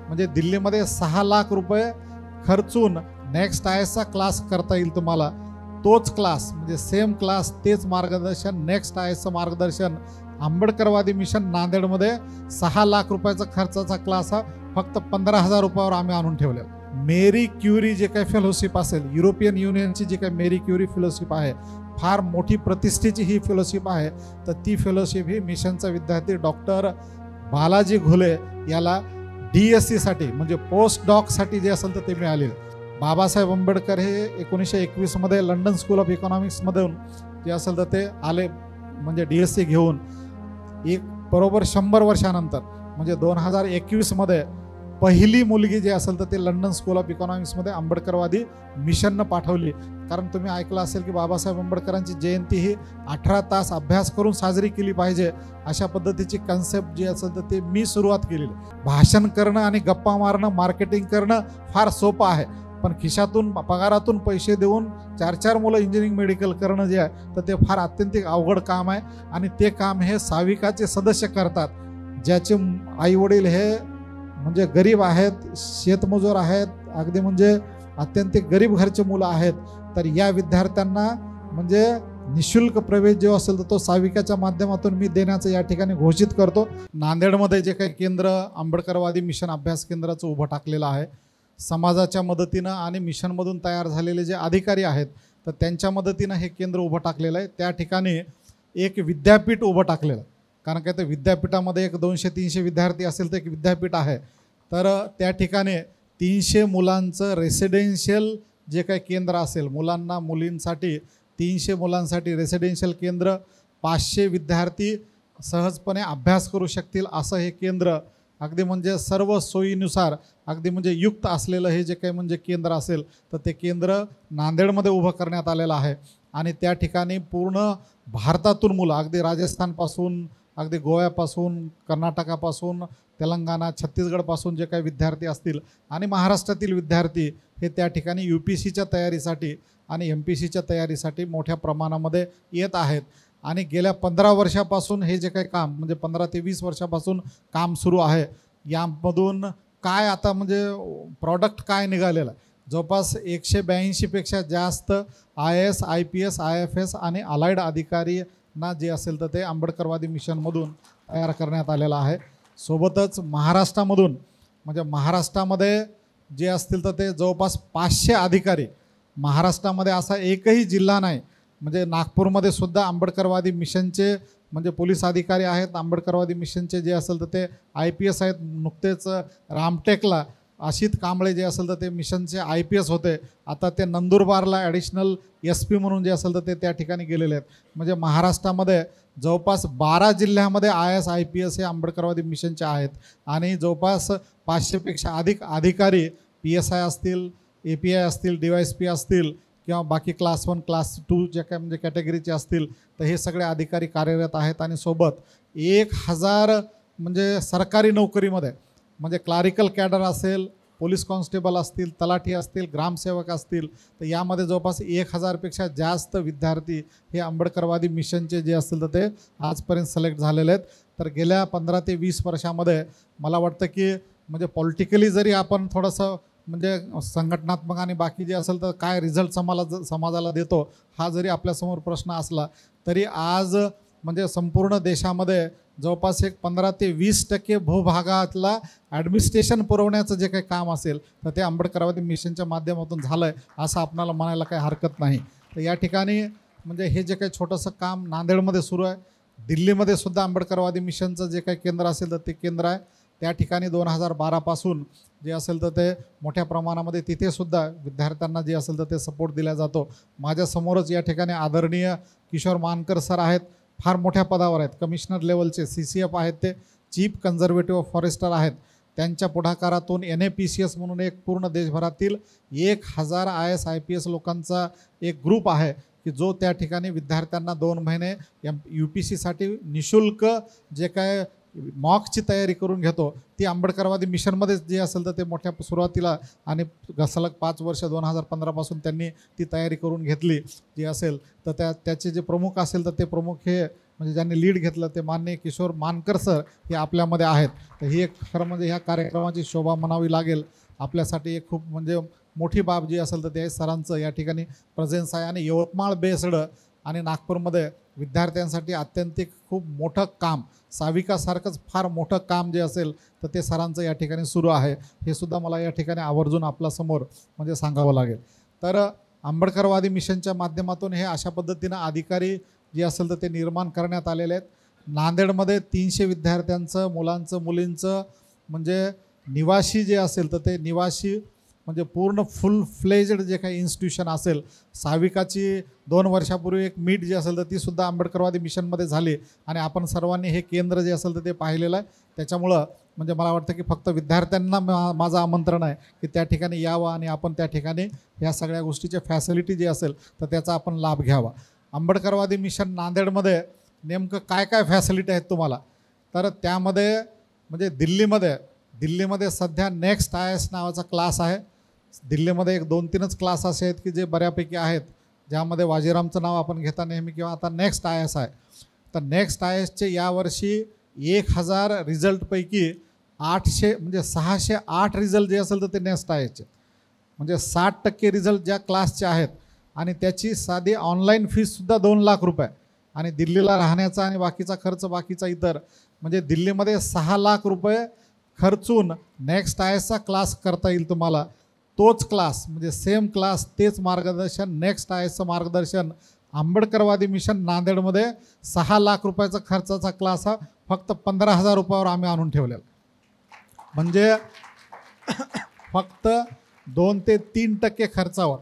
म्हणजे दिल्लीमध्ये 6 लाख रुपये खर्चून नेक्स्ट IASचा क्लास करता येईल तुम्हाला. तोच क्लास म्हणजे सेम क्लास, तेच मार्गदर्शन, नेक्स्ट IASचं मार्गदर्शन आंबेडकरवादी मिशन नांदेडमध्ये 6 लाख रुपयाचा खर्चाचा क्लास हा फक्त 15,000 रुपयावर आम्ही आणून ठेवलेला. मेरी क्युरी जे काही फेलोशिप असेल, युरोपियन युनियनची जी काही मेरी क्युरी फेलोशिप आहे, फार मोठी प्रतिष्ठेची ही फेलोशिप आहे. तर ती फेलोशिप ही मिशनचा विद्यार्थी डॉक्टर बालाजी घुले याला DSC साठी म्हणजे पोस्ट डॉकसाठी जे असेल तर ते मिळालेले. बाबासाहेब आंबेडकर हे 1921 मध्ये लंडन स्कूल ऑफ इकॉनॉमिक्समधून जे असेल तर ते आले म्हणजे DSC घेऊन. एक बरोबर 100 वर्षानंतर म्हणजे 2021 मध्ये पहिली मुलगी जी असेल तर ते लंडन स्कूल ऑफ इकॉनॉमिक्समध्ये आंबेडकरवादी मिशननं पाठवली. कारण तुम्ही ऐकलं असेल की बाबासाहेब आंबेडकरांची जयंती ही 18 तास अभ्यास करून साजरी केली पाहिजे, अशा पद्धतीची कन्सेप्ट जी असेल तर ते मी सुरुवात केलेली. भाषण करणं आणि गप्पा मारणं, मार्केटिंग करणं फार सोपं आहे, पण खिशातून पगारातून पैसे देऊन 4-4 मुलं इंजिनिअरिंग मेडिकल करणं जे आहे तर ते फार अत्यंतिक अवघड काम आहे. आणि ते काम हे साविकाचे सदस्य करतात, ज्याचे आईवडील हे म्हणजे गरीब आहेत, शेतमजूर आहेत, अगदी म्हणजे अत्यंत गरीब घरचे मुलं आहेत. तर या विद्यार्थ्यांना म्हणजे निशुल्क प्रवेश जो असेल तर तो साविकाच्या माध्यमातून मी देण्याचं या ठिकाणी घोषित करतो. नांदेडमध्ये जे काही केंद्र आंबेडकरवादी मिशन अभ्यास केंद्राचं उभं टाकलेलं आहे, समाजाच्या मदतीनं आणि मिशनमधून तयार झालेले जे अधिकारी आहेत तर त्यांच्या मदतीनं हे केंद्र उभं टाकलेलं आहे. त्या ठिकाणी एक विद्यापीठ उभं टाकलेलं, कारण काय तर विद्यापीठामध्ये एक 200-300 विद्यार्थी असेल तर एक विद्यापीठ आहे. तर त्या ठिकाणी 300 मुलांचं रेसिडेन्शियल जे काही केंद्र असेल, मुलांना मुलींसाठी 300 मुलांसाठी रेसिडेन्शियल केंद्र, 500 विद्यार्थी सहजपणे अभ्यास करू शकतील असं हे केंद्र, अगदी म्हणजे सर्व सोयीनुसार अगदी म्हणजे युक्त असलेलं हे जे काही म्हणजे केंद्र असेल तर ते केंद्र नांदेडमध्ये उभं करण्यात आलेलं आहे. आणि त्या ठिकाणी पूर्ण भारतातून मुलं अगदी राजस्थानपासून, अगदी गोव्यापासून, कर्नाटकापासून, तेलंगणा, छत्तीसगडपासून जे काही विद्यार्थी असतील आणि महाराष्ट्रातील विद्यार्थी हे त्या ठिकाणी UPSCच्या तयारीसाठी आणि MPSCच्या तयारीसाठी मोठ्या प्रमाणामध्ये येत आहेत. आणि गेल्या 15 वर्षापासून हे जे काही काम म्हणजे 15 ते 20 वर्षापासून काम सुरू आहे. यामधून काय आता म्हणजे प्रॉडक्ट काय निघालेलं आहे, जवळपास 182 पेक्षा जास्त IAS, IPS, IFS आणि अलाइड अधिकारींना जे असेल तर ते आंबेडकरवादी मिशनमधून तयार करण्यात आलेलं आहे. सोबतच महाराष्ट्रामधून म्हणजे महाराष्ट्रामध्ये जे असतील तर ते जवळपास 500 अधिकारी, महाराष्ट्रामध्ये असा एकही जिल्हा नाही म्हणजे नागपूरमध्ये सुद्धा आंबेडकरवादी मिशनचे म्हणजे पोलीस अधिकारी आहेत, आंबेडकरवादी मिशनचे जे असेल तर ते IPS आहेत. नुकतेच रामटेकला अशित कांबळे जे असेल तर ते मिशनचे IPS होते, आता ते नंदुरबारला ॲडिशनल SP म्हणून जे असेल तर ते त्या ठिकाणी गेलेले आहेत. म्हणजे महाराष्ट्रामध्ये जवळपास 12 जिल्ह्यामध्ये IAS, IPS हे आंबेडकरवादी मिशनचे आहेत. आणि जवळपास 500 पेक्षा अधिक अधिकारी PSI असतील, API असतील, DYSP असतील किंवा बाकी क्लास 1, क्लास 2 जे काय म्हणजे कॅटेगरीचे असतील तर हे सगळे अधिकारी कार्यरत आहेत. आणि सोबत 1000 म्हणजे सरकारी नोकरीमध्ये म्हणजे क्लारिकल कॅडर असेल, पोलीस कॉन्स्टेबल असतील, तलाठी असतील, ग्रामसेवक असतील, तर यामध्ये जवळपास 1000 पेक्षा जास्त विद्यार्थी हे आंबेडकरवादी मिशनचे जे असतील तर ते आजपर्यंत सिलेक्ट झालेले आहेत. तर गेल्या 15 ते 20 वर्षामध्ये मला वाटतं की म्हणजे पॉलिटिकली जरी आपण थोडंसं म्हणजे संघटनात्मक आणि बाकी जे असेल तर काय रिझल्ट समाजाला देतो हा जरी आपल्यासमोर प्रश्न असला तरी आज म्हणजे संपूर्ण देशामध्ये जवळपास एक 15 ते 20% भूभागातला ॲडमिनिस्ट्रेशन पुरवण्याचं जे काही काम असेल तर ते आंबेडकरवादी मिशनच्या माध्यमातून झालं आहे असं आपणाला म्हणायला काही हरकत नाही. तर या ठिकाणी म्हणजे हे जे काही छोटंसं काम नांदेडमध्ये सुरू आहे, दिल्लीमध्ये सुद्धा आंबेडकरवादी मिशनचं जे काही केंद्र असेल तर ते केंद्र आहे. त्या ठिकाणी 2012 पासून जे असेल तर ते मोठ्या प्रमाणामध्ये तिथे सुद्धा विद्यार्थ्यांना जे असेल तर ते सपोर्ट दिला जातो. माझ्यासमोरच या ठिकाणी आदरणीय किशोर मानकर सर आहेत, फार मोठ्या पदावर आहेत, कमिशनर लेवलचे CCF आहेत, ते चीफ कन्झर्वेटिव्ह फॉरेस्टर आहेत. त्यांच्या पुढाकारातून NAPCS म्हणून एक पूर्ण देशभरातील 1000 IAS, IPS लोकांचा एक ग्रुप आहे की जो त्या ठिकाणी विद्यार्थ्यांना 2 महिने UPSCसाठी निशुल्क जे काय मॉकची तयारी करून घेतो ती आंबेडकरवादी मिशनमध्येच जे असेल तर ते मोठ्या सुरुवातीला आणि सलग 5 वर्ष 2015 पासून त्यांनी ती तयारी करून घेतली जी असेल तर त्याचे जे प्रमुख असेल तर ते प्रमुख हे म्हणजे ज्यांनी लीड घेतलं ते माननीय किशोर मानकर सर हे आपल्यामध्ये आहेत. तर ही एक खरं म्हणजे ह्या कार्यक्रमाची शोभा म्हणावी लागेल. आपल्यासाठी एक खूप म्हणजे मोठी बाब जी असेल तर ते सरांचं या ठिकाणी प्रेझेन्स आहे. आणि यवतमाळ बेस्ड आणि नागपूरमध्ये विद्यार्थ्यांसाठी अत्यंतिक खूप मोठं काम, साविकासारखंच फार मोठं काम जे असेल तर ते सरांचं या ठिकाणी सुरू आहे. हे सुद्धा मला या ठिकाणी आवर्जून आपल्यासमोर म्हणजे सांगावं लागेल. तर आंबेडकरवादी मिशनच्या माध्यमातून हे अशा पद्धतीनं अधिकारी जे असेल तर ते निर्माण करण्यात आलेले आहेत. नांदेडमध्ये 300 विद्यार्थ्यांचं, मुलांचं, मुलींचं म्हणजे निवासी जे असेल तर ते निवासी म्हणजे पूर्ण फुल फ्लेज्ड जे काही इन्स्टिट्यूशन असेल. साविकाची 2 वर्षापूर्वी एक मीट जी असेल तर तीसुद्धा आंबेडकरवादी मिशनमध्ये झाली आणि आपण सर्वांनी हे केंद्र जे असेल तर ते पाहिलेलं आहे. त्याच्यामुळं म्हणजे मला वाटतं की फक्त विद्यार्थ्यांना माझं आमंत्रण आहे की त्या ठिकाणी यावं आणि आपण त्या ठिकाणी ह्या सगळ्या गोष्टीचे फॅसिलिटी जे असेल तर त्याचा आपण लाभ घ्यावा. आंबेडकरवादी मिशन नांदेडमध्ये नेमकं काय काय फॅसिलिटी आहेत तुम्हाला, तर त्यामध्ये म्हणजे दिल्लीमध्ये सध्या नेक्स्ट IAS नावाचा क्लास आहे. दिल्लीमध्ये एक 2-3च क्लास असे आहेत की जे बऱ्यापैकी आहेत, ज्यामध्ये वाजीरामचं नाव आपण घेता नेहमी किंवा आता नेक्स्ट IAS आहे. तर नेक्स्ट IASचे यावर्षी 1000 रिझल्टपैकी 800 म्हणजे 608 रिझल्ट जे असेल तर ते नेक्स्ट IASचे म्हणजे 60% रिझल्ट ज्या क्लासचे आहेत. आणि त्याची साधी ऑनलाईन फीससुद्धा 2 लाख रुपये आणि दिल्लीला राहण्याचा आणि बाकीचा खर्च बाकीचा इतर म्हणजे दिल्लीमध्ये 6 लाख रुपये खर्चून नेक्स्ट IASचा क्लास करता येईल तुम्हाला. तोच क्लास म्हणजे सेम क्लास, तेच मार्गदर्शन, नेक्स्ट IASचं मार्गदर्शन आंबेडकरवादी मिशन नांदेडमध्ये 6 लाख रुपयाचा खर्चाचा क्लास हा फक्त 15,000 रुपयावर आम्ही आणून ठेवलेला. म्हणजे फक्त 2 ते 3% खर्चावर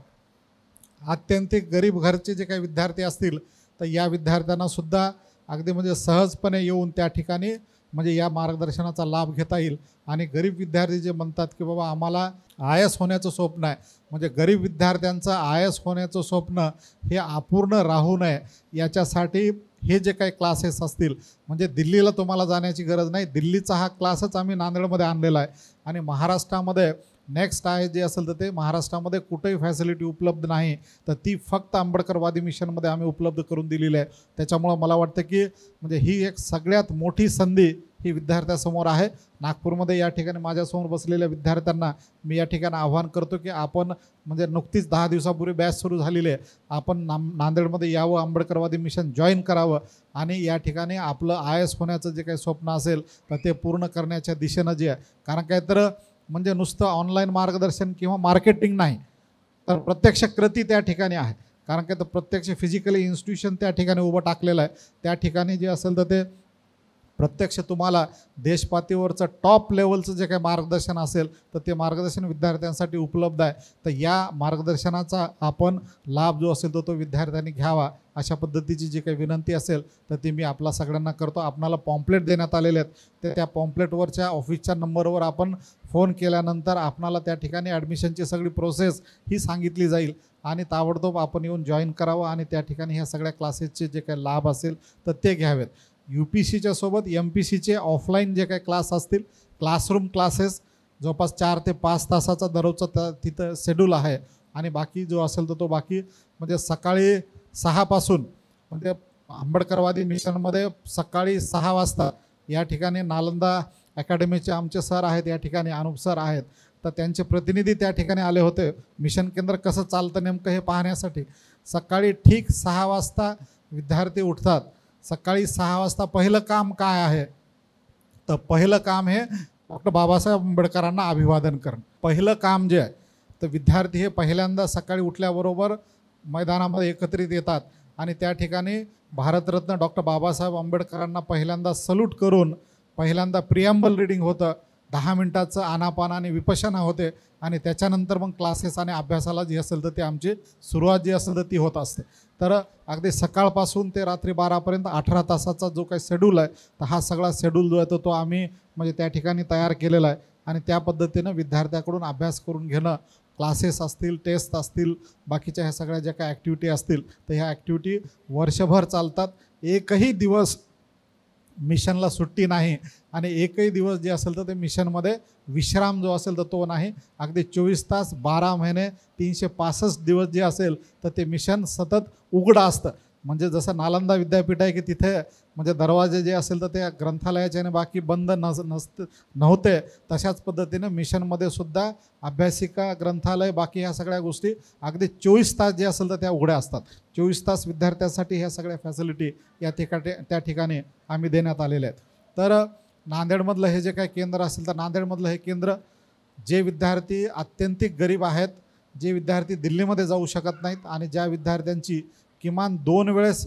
अत्यंतिक गरीब घरचे जे काही विद्यार्थी असतील तर या विद्यार्थ्यांनासुद्धा अगदी म्हणजे सहजपणे येऊन त्या ठिकाणी म्हणजे या मार्गदर्शनाचा लाभ घेता येईल. आणि गरीब विद्यार्थी जे म्हणतात की बाबा आम्हाला IAS होण्याचं स्वप्न आहे, म्हणजे गरीब विद्यार्थ्यांचं IAS होण्याचं स्वप्न हे अपूर्ण राहू नये याच्यासाठी हे जे काही क्लासेस असतील म्हणजे दिल्लीला तुम्हाला जाण्याची गरज नाही. दिल्लीचा हा क्लासच आम्ही नांदेडमध्ये आणलेला आहे. आणि महाराष्ट्रामध्ये नेक्स्ट IAS जे असेल तर ते महाराष्ट्रामध्ये कुठेही फॅसिलिटी उपलब्ध नाही, तर ती फक्त आंबेडकरवादी मिशनमध्ये आम्ही उपलब्ध करून दिलेली आहे. त्याच्यामुळं मला वाटतं की म्हणजे ही एक सगळ्यात मोठी संधी ही विद्यार्थ्यासमोर आहे. नागपूरमध्ये या ठिकाणी माझ्यासमोर बसलेल्या विद्यार्थ्यांना मी या ठिकाणी आवाहन करतो की आपण म्हणजे नुकतीच 10 दिवसापूर्वी बॅच सुरू झालेली आहे, आपण नांदेडमध्ये यावं, आंबेडकरवादी मिशन जॉईन करावं आणि या ठिकाणी आपलं IAS होण्याचं जे काही स्वप्न असेल तर ते पूर्ण करण्याच्या दिशेनं जे आहे. कारण काय तर म्हणजे नुसतं ऑनलाईन मार्गदर्शन किंवा मार्केटिंग नाही, तर प्रत्यक्ष कृती त्या ठिकाणी आहे. कारण काय तर प्रत्यक्ष फिजिकली इन्स्टिट्यूशन त्या ठिकाणी उभं टाकलेलं आहे. त्या ठिकाणी जे असेल तर ते प्रत्यक्ष तुम्हाला देशपातळीवरचं टॉप लेवलचं जे काही मार्गदर्शन असेल तर ते मार्गदर्शन विद्यार्थ्यांसाठी उपलब्ध आहे. तर या मार्गदर्शनाचा आपण लाभ जो असेल तो विद्यार्थ्यांनी घ्यावा अशा पद्धतीची जी काही विनंती असेल तर ती मी आपला सगळ्यांना करतो. आपणाला पॉम्प्लेट देण्यात आलेले आहेत, तर त्या पॉम्प्लेटवरच्या ऑफिसच्या नंबरवर आपण फोन केल्यानंतर आपणाला त्या ठिकाणी ॲडमिशनची सगळी प्रोसेस ही सांगितली जाईल आणि ताबडतोब आपण येऊन जॉईन करावं आणि त्या ठिकाणी ह्या सगळ्या क्लासेसचे जे काही लाभ असेल तर ते घ्यावेत. UPCच्या सोबत MPCचे ऑफलाईन जे काही क्लास असतील, क्लासरूम क्लासेस जवळपास 4 ते 5 तासाचा दररोजचा तिथं शेड्यूल आहे. आणि बाकी जो असेल तर तो बाकी म्हणजे सकाळी 6 पासून म्हणजे आंबेडकरवादी मिशनमध्ये सकाळी 6 वाजता या ठिकाणी नालंदा अकॅडमीचे आमचे सर आहेत, या ठिकाणी अनुप सर आहेत, तर त्यांचे प्रतिनिधी त्या ठिकाणी आले होते मिशन केंद्र कसं चालतं नेमकं हे पाहण्यासाठी. सकाळी ठीक 6 वाजता विद्यार्थी उठतात. सकाळी 6 वाजता पहिलं काम काय आहे, तर पहिलं काम हे डॉक्टर बाबासाहेब आंबेडकरांना अभिवादन करणं. पहिलं काम जे आहे तर विद्यार्थी हे पहिल्यांदा सकाळी उठल्याबरोबर मैदानामध्ये एकत्रित येतात आणि त्या ठिकाणी भारतरत्न डॉक्टर बाबासाहेब आंबेडकरांना पहिल्यांदा सल्यूट करून पहिल्यांदा प्रिॲम्बल रीडिंग होतं, 10 मिनिटाचं आनापान आणि विपश्यना होते आणि त्याच्यानंतर मग क्लासेस आणि अभ्यासाला जी असेल तर ती आमची सुरुवात जी असेल तर ती होत असते. तर अगदी सकाळपासून ते रात्री 12पर्यंत 18 तासाचा जो काही शेड्यूल आहे तर हा सगळा शेड्यूल जो आहे तो आम्ही म्हणजे त्या ठिकाणी तयार केलेला आहे. आणि त्या पद्धतीनं विद्यार्थ्याकडून अभ्यास करून घेणं, क्लासेस असतील, टेस्ट असतील, बाकीच्या ह्या सगळ्या ज्या काही ॲक्टिव्हिटी असतील तर ह्या ॲक्टिव्हिटी वर्षभर चालतात. एकही दिवस मिशनला सुट्टी नाही आणि एकही दिवस जे असेल तर ते मिशनमध्ये विश्राम जो असेल तर तो नाही. अगदी 24 तास 12 महिने 365 दिवस जे असेल तर ते मिशन सतत उघडं असतं. म्हणजे जसं नालंदा विद्यापीठ आहे की तिथे म्हणजे दरवाजे जे असेल तर ते ग्रंथालयाचे आणि बाकी बंद नव्हते, तशाच पद्धतीनं मिशनमध्ये सुद्धा अभ्यासिका, ग्रंथालय, बाकी ह्या सगळ्या गोष्टी अगदी 24 तास जे असेल तर त्या उघड्या असतात. 24 तास विद्यार्थ्यांसाठी ह्या सगळ्या फॅसिलिटी त्या ठिकाणी आम्ही देण्यात आलेल्या आहेत. तर नांदेडमधलं हे जे काही केंद्र असेल तर नांदेडमधलं हे केंद्र जे विद्यार्थी अत्यंतिक गरीब आहेत, जे विद्यार्थी दिल्लीमध्ये जाऊ शकत नाहीत आणि ज्या विद्यार्थ्यांची किमान 2 वेळेस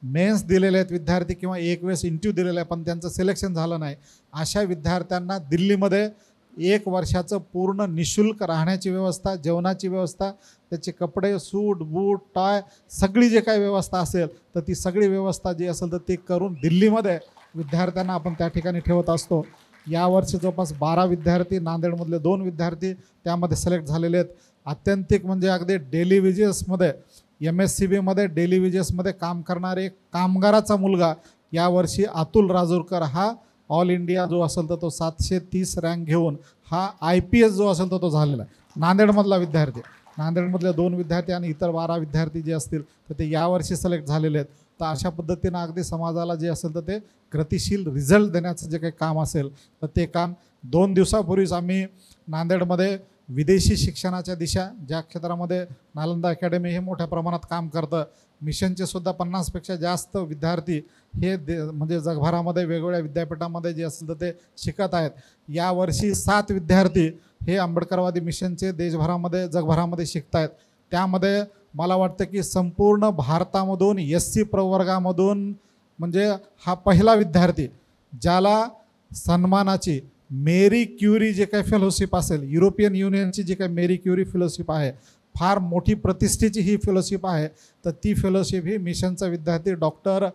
मेन्स दिलेले आहेत विद्यार्थी किंवा 1 वेळेस इंटरव्ह्यू दिलेला आहे पण त्यांचं सिलेक्शन झालं नाही, अशा विद्यार्थ्यांना दिल्लीमध्ये 1 वर्षाचं पूर्ण निशुल्क राहण्याची व्यवस्था, जेवणाची व्यवस्था, त्याचे कपडे, सूट, बूट, टाय, सगळी जे काही व्यवस्था असेल तर ती सगळी व्यवस्था जी असेल तर ती करून दिल्लीमध्ये विद्यार्थ्यांना आपण त्या ठिकाणी ठेवत असतो. यावर्षी जवळपास 12 विद्यार्थी, नांदेडमधले 2 विद्यार्थी त्यामध्ये सिलेक्ट झालेले आहेत. अत्यंतिक म्हणजे अगदी डेली वेजेसमध्ये MSCBमध्ये डेली वेजेसमध्ये काम करणारे एक कामगाराचा मुलगा यावर्षी अतुल राजूरकर हा ऑल इंडिया जो असेल तर तो 730 रँक घेऊन हा IPS जो असेल तर तो झालेला आहे. नांदेडमधला विद्यार्थी, नांदेडमधले 2 विद्यार्थी आणि इतर 12 विद्यार्थी जे असतील तर ते यावर्षी सिलेक्ट झालेले आहेत. तर अशा पद्धतीनं अगदी समाजाला जे असेल तर ते गतिशील रिझल्ट देण्याचं जे काही काम असेल तर ते काम 2 दिवसापूर्वीच आम्ही नांदेडमध्ये विदेशी शिक्षणाच्या दिशा, ज्या क्षेत्रामध्ये नालंदा अकॅडमी हे मोठ्या प्रमाणात काम करतं, मिशनचे सुद्धा 50पेक्षा जास्त विद्यार्थी हे म्हणजे जगभरामध्ये वेगवेगळ्या विद्यापीठामध्ये जे असेल तर ते शिकत आहेत. यावर्षी 7 विद्यार्थी हे आंबेडकरवादी मिशनचे देशभरामध्ये, जगभरामध्ये शिकत आहेत. त्यामध्ये मला वाटतं की संपूर्ण भारतामधून SC प्रवर्गामधून म्हणजे हा पहिला विद्यार्थी ज्याला सन्मानाची मेरी क्युरी जे काही फेलोशिप असेल, युरोपियन युनियनची जी काही मेरी क्युरी फेलोशिप आहे, फार मोठी प्रतिष्ठेची ही फेलोशिप आहे, तर ती फेलोशिप ही मिशनचा विद्यार्थी डॉक्टर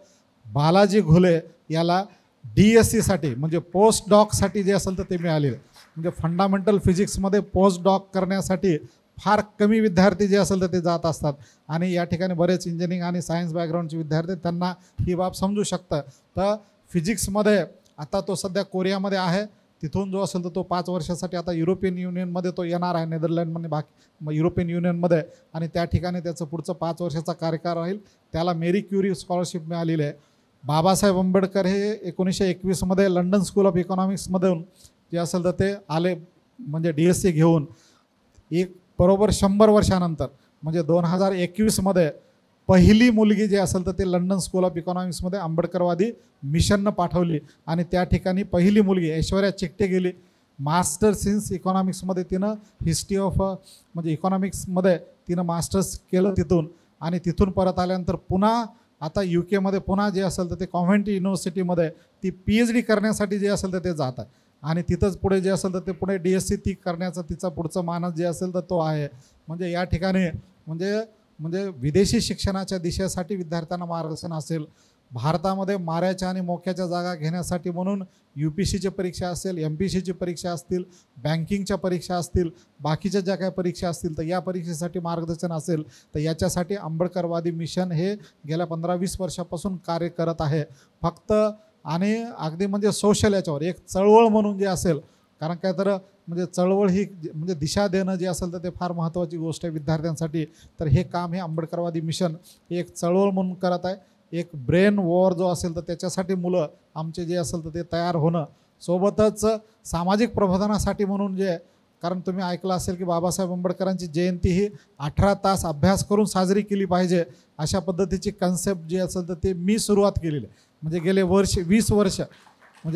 बालाजी घुले याला DSCसाठी म्हणजे पोस्ट डॉकसाठी जे असेल तर ते मिळालेलं. म्हणजे फंडामेंटल फिजिक्समध्ये पोस्ट डॉक करण्यासाठी फार कमी विद्यार्थी जे असेल तर ते जात असतात आणि या ठिकाणी बरेच इंजिनिअरिंग आणि सायन्स बॅकग्राऊंडचे विद्यार्थी त्यांना ही बाब समजू शकतं. तर फिजिक्समध्ये आता तो सध्या कोरियामध्ये आहे, तिथून जो असेल तर तो 5 वर्षासाठी आता युरोपियन युनियनमध्ये तो येणार आहे, नेदरलँडमध्ये, बाकी युरोपियन युनियनमध्ये, आणि त्या ठिकाणी त्याचं पुढचं 5 वर्षाचा कार्यकाळ राहील. त्याला मेरी क्युरी स्कॉलरशिप मिळालेली आहे. बाबासाहेब आंबेडकर हे 1921मध्ये लंडन स्कूल ऑफ इकॉनॉमिक्समधून जे असेल तर ते आले, म्हणजे DSC घेऊन एक बरोबर 100 वर्षानंतर म्हणजे 2021मध्ये पहिली मुलगी जे असेल तर ते लंडन स्कूल ऑफ इकॉनॉमिक्समध्ये आंबेडकरवादी मिशननं पाठवली आणि त्या ठिकाणी पहिली मुलगी ऐश्वर्या चिकटे गेली. मास्टर्स इन्स इकॉनॉमिक्समध्ये तिनं हिस्ट्री ऑफ म्हणजे इकॉनॉमिक्समध्ये तिनं मास्टर्स केलं तिथून, आणि तिथून परत आल्यानंतर पुन्हा आता UKमध्ये पुन्हा जे असेल तर ते कॉन्व्हेंट युनिव्हर्सिटीमध्ये ती PhD करण्यासाठी जे असेल तर ते जात आहे आणि तिथंच पुढे जे असेल तर ते पुढे DSC ती करण्याचा तिचा पुढचं मानस जे असेल तर तो आहे. म्हणजे या ठिकाणी म्हणजे विदेशी शिक्षणाच्या दिशेसाठी विद्यार्थ्यांना मार्गदर्शन असेल. भारतामध्ये माऱ्याच्या आणि मोक्याच्या जागा घेण्यासाठी म्हणून UPSCची परीक्षा असेल, MPSCची परीक्षा असतील, बँकिंगच्या परीक्षा असतील, बाकीच्या ज्या काही परीक्षा असतील तर या परीक्षेसाठी मार्गदर्शन असेल तर याच्यासाठी आंबेडकरवादी मिशन हे गेल्या 15-20 वर्षापासून कार्य करत आहे. फक्त आणि अगदी म्हणजे सोशल याच्यावर एक चळवळ म्हणून जे असेल, कारण काय तर म्हणजे चळवळ ही म्हणजे दिशा देणं जे असेल तर ते फार महत्त्वाची गोष्ट आहे विद्यार्थ्यांसाठी. तर हे काम हे आंबेडकरवादी मिशन हे एक चळवळ म्हणून करत आहे. एक ब्रेन वॉर जो असेल तर त्याच्यासाठी मुलं आमचे जे असेल तर ते तयार होणं, सोबतच सामाजिक प्रबोधनासाठी म्हणून जे, कारण तुम्ही ऐकलं असेल की बाबासाहेब आंबेडकरांची जयंती ही 18 तास अभ्यास करून साजरी केली पाहिजे, अशा पद्धतीची कन्सेप्ट जी असेल तर ते मी सुरुवात केलेली आहे. म्हणजे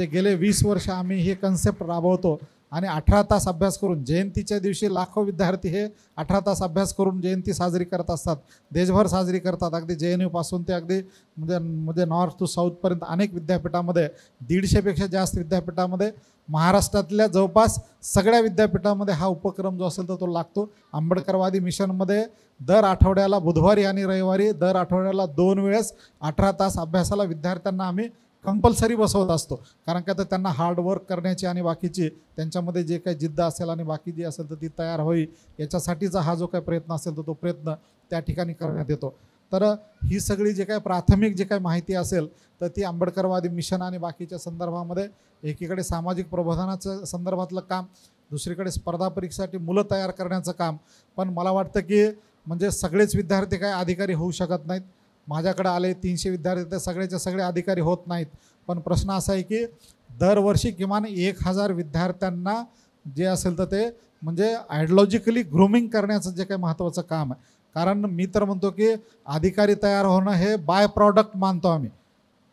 गेले 20 वर्ष आम्ही हे कन्सेप्ट राबवतो आणि 18 तास अभ्यास करून जयंतीच्या दिवशी लाखो विद्यार्थी हे 18 तास अभ्यास करून जयंती साजरी करत असतात, देशभर साजरी करतात. अगदी JNU पासून ते अगदी म्हणजे नॉर्थ टू साऊथपर्यंत अनेक विद्यापीठामध्ये, 150पेक्षा जास्त विद्यापीठामध्ये, महाराष्ट्रातल्या जवळपास सगळ्या विद्यापीठामध्ये हा उपक्रम जो असेल तर तो लागतो. आंबेडकरवादी मिशनमध्ये दर आठवड्याला बुधवारी आणि रविवारी दर आठवड्याला 2 वेळेस 18 तास अभ्यासाला विद्यार्थ्यांना आम्ही कंपल्सरी बसवत असतो. कारण का तर त्यांना हार्डवर्क करण्याची आणि बाकीची त्यांच्यामध्ये जे काही जिद्द असेल आणि बाकी जी असेल तर ती तयार होईल याच्यासाठीचा हा जो काही प्रयत्न असेल तर तो प्रयत्न त्या ठिकाणी करण्यात येतो. तर ही सगळी जे काही प्राथमिक जे काही माहिती असेल तर ती आंबेडकरवादी मिशन आणि बाकीच्या संदर्भामध्ये एकीकडे सामाजिक प्रबोधनाचं संदर्भातलं काम, दुसरीकडे स्पर्धा परीक्षेसाठी मुलं तयार करण्याचं काम. पण मला वाटतं की म्हणजे सगळेच विद्यार्थी काय अधिकारी होऊ शकत नाहीत. माझ्याकडे आले 300 विद्यार्थी, तर सगळ्याचे सगळे अधिकारी होत नाहीत. पण प्रश्न असा आहे की दरवर्षी किमान 1000 विद्यार्थ्यांना जे असेल तर ते म्हणजे आयडिओलॉजिकली ग्रूमिंग करण्याचं जे काही महत्त्वाचं काम आहे. कारण मी तर म्हणतो की अधिकारी तयार होणं हे बाय प्रॉडक्ट मानतो आम्ही.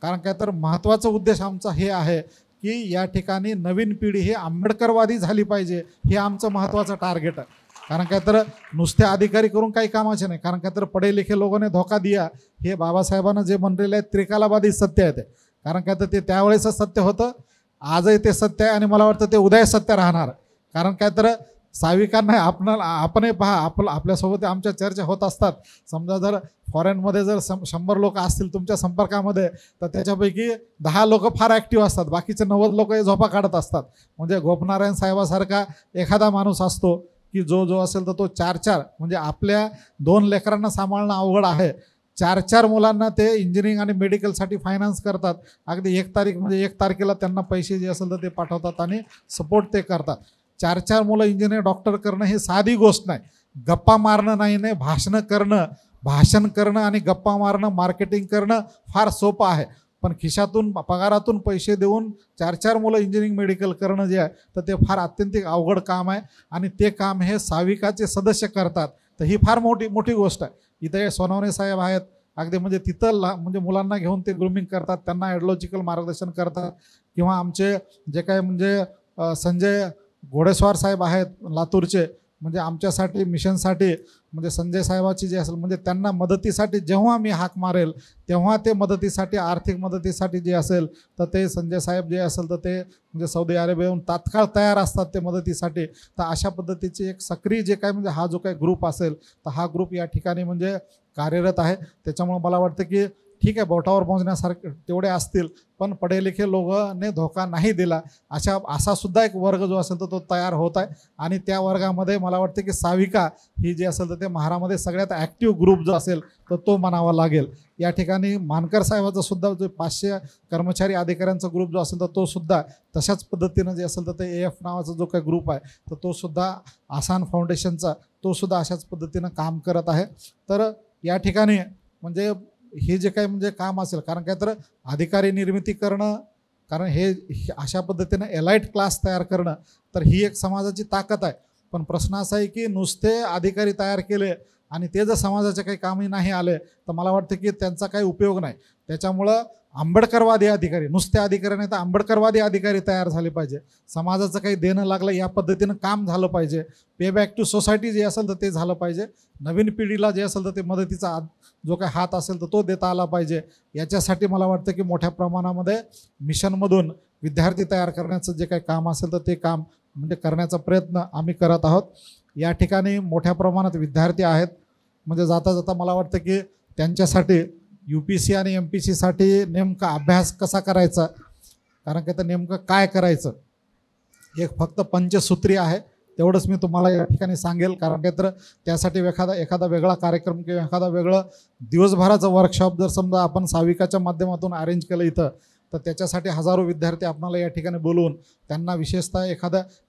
कारण काय तर महत्त्वाचा उद्देश आमचा हे आहे की या ठिकाणी नवीन पिढी ही आंबेडकरवादी झाली पाहिजे, हे आमचं महत्त्वाचं टार्गेट आहे. कारण काय तर नुसते अधिकारी करून काही कामाचे नाही. कारण काय तर पढे लिखे लोगोने धोका दिया, हे बाबासाहेबांना जे म्हणलेलं आहे त्रिकालाबाधी सत्य आहे ते. कारण काय तर ते त्यावेळेसच सत्य होतं, आजही ते सत्य आहे आणि मला वाटतं ते उद्या सत्य राहणार. कारण काय तर साविकांना आपणही पहा, आपल्यासोबत आमच्या चर्चा होत असतात. समजा जर फॉरेनमध्ये जर 100 लोक असतील तुमच्या संपर्कामध्ये, तर त्याच्यापैकी 10 लोक फार ॲक्टिव्ह असतात, बाकीचे 90 लोक हे झोपा काढत असतात. म्हणजे गोपनारायण साहेबासारखा एखादा माणूस असतो की जो असेल तर तो 4 म्हणजे आपल्या 2 लेकरांना सांभाळणं अवघड आहे, 4 मुलांना ते इंजिनिअरिंग आणि मेडिकलसाठी फायनान्स करतात. अगदी 1 तारीख म्हणजे 1 तारखेला त्यांना पैसे जे असेल तर ते पाठवतात आणि सपोर्ट ते करतात. 4 मुलं इंजिनियर डॉक्टर करणं ही साधी गोष्ट नाही. गप्पा मारणं नाही, भाषण करणं आणि गप्पा मारणं, मार्केटिंग करणं फार सोपं आहे. पण खिशातून पगारातून पैसे देऊन 4 मुलं इंजिनिअरिंग मेडिकल करणं जे आहे तर ते फार अत्यंतिक अवघड काम आहे. आणि ते काम हे साविकाचे सदस्य करतात, तर ही फार मोठी गोष्ट आहे. इथे सोनवणे साहेब आहेत, अगदी म्हणजे तिथं म्हणजे मुलांना घेऊन ते ग्रूमिंग करतात, त्यांना ॲडिओलॉजिकल मार्गदर्शन करतात. किंवा आमचे जे काय म्हणजे संजय घोडेस्वार साहेब आहेत लातूरचे, म्हणजे आमच्यासाठी मिशनसाठी म्हणजे संजय साहेबाची जे असेल म्हणजे त्यांना मदतीसाठी जेव्हा मी हाक मारेल तेव्हा ते मदतीसाठी, आर्थिक मदतीसाठी जे असेल तर ते संजय साहेब जे असेल तर ते म्हणजे सौदी अरेबियाहून तात्काळ तयार असतात ते मदतीसाठी. तर अशा पद्धतीचे एक सक्रिय जे काय म्हणजे हा जो काही ग्रुप असेल तर हा ग्रुप या ठिकाणी म्हणजे कार्यरत आहे. त्याच्यामुळे मला वाटतं की ठीक आहे, बोटावर मोजण्यासारखे तेवढे असतील, पण पढे-लिखे लोकांनी धोका नाही दिला असा सुद्धा एक वर्ग जो असेल तर तो तयार होत आहे. आणि त्या वर्गामध्ये मला वाटतं की साविका ही जी असेल तर ते महारामध्ये सगळ्यात ॲक्टिव्ह ग्रुप जो असेल तर तो म्हणावा लागेल. या ठिकाणी मानकर साहेबाचा सुद्धा जो 500 कर्मचारी अधिकाऱ्यांचा ग्रुप जो असेल तर तो सुद्धा तशाच पद्धतीनं जे असेल तर ते AF नावाचा जो काही ग्रुप आहे तर तो सुद्धा आसान फाउंडेशनचा तो सुद्धा अशाच पद्धतीनं काम करत आहे. तर या ठिकाणी म्हणजे हे जे काही म्हणजे काम असेल, कारण काय तर अधिकारी निर्मिती करणं, कारण हे अशा पद्धतीनं एलाइट क्लास तयार करणं तर ही एक समाजाची ताकद आहे. पण प्रश्न असा आहे की नुसते अधिकारी तयार केले आणि ते जर समाजाचे काही कामही नाही आले तर मला वाटतं की त्यांचा काही उपयोग नाही. त्याच्यामुळं आंबेडकरवादी अधिकारी, नुसते अधिकारी नाही तर आंबेडकरवादी अधिकारी तयार झाले पाहिजे. समाजाचं काही देणं लागलं या पद्धतीनं काम झालं पाहिजे. पे बॅक टू सोसायटी जे असेल तर ते झालं पाहिजे. नवीन पिढीला जे असेल तर ते मदतीचा जो काही हात असेल तर तो देता आला पाहिजे. याच्यासाठी मला वाटतं की मोठ्या प्रमाणामध्ये मिशनमधून विद्यार्थी तयार करण्याचं जे काही काम असेल तर ते काम म्हणजे करण्याचा प्रयत्न आम्ही करत आहोत. या ठिकाणी मोठ्या प्रमाणात विद्यार्थी आहेत. म्हणजे जाता जाता मला वाटतं की त्यांच्यासाठी UPSC आणि MPSCसाठी नेमका अभ्यास कसा करायचा, कारण की तर नेमकं काय करायचं एक फक्त पंचसूत्री आहे, तेवढंच मी तुम्हाला या ठिकाणी सांगेल. कारण काय तर त्यासाठी एखादा वेगळा कार्यक्रम किंवा एखादा वेगळं दिवसभराचं वर्कशॉप जर समजा आपण साविकाच्या माध्यमातून अरेंज केलं इथं तर त्याच्यासाठी हजारो विद्यार्थी आपल्याला या ठिकाणी बोलवून त्यांना विशेषतः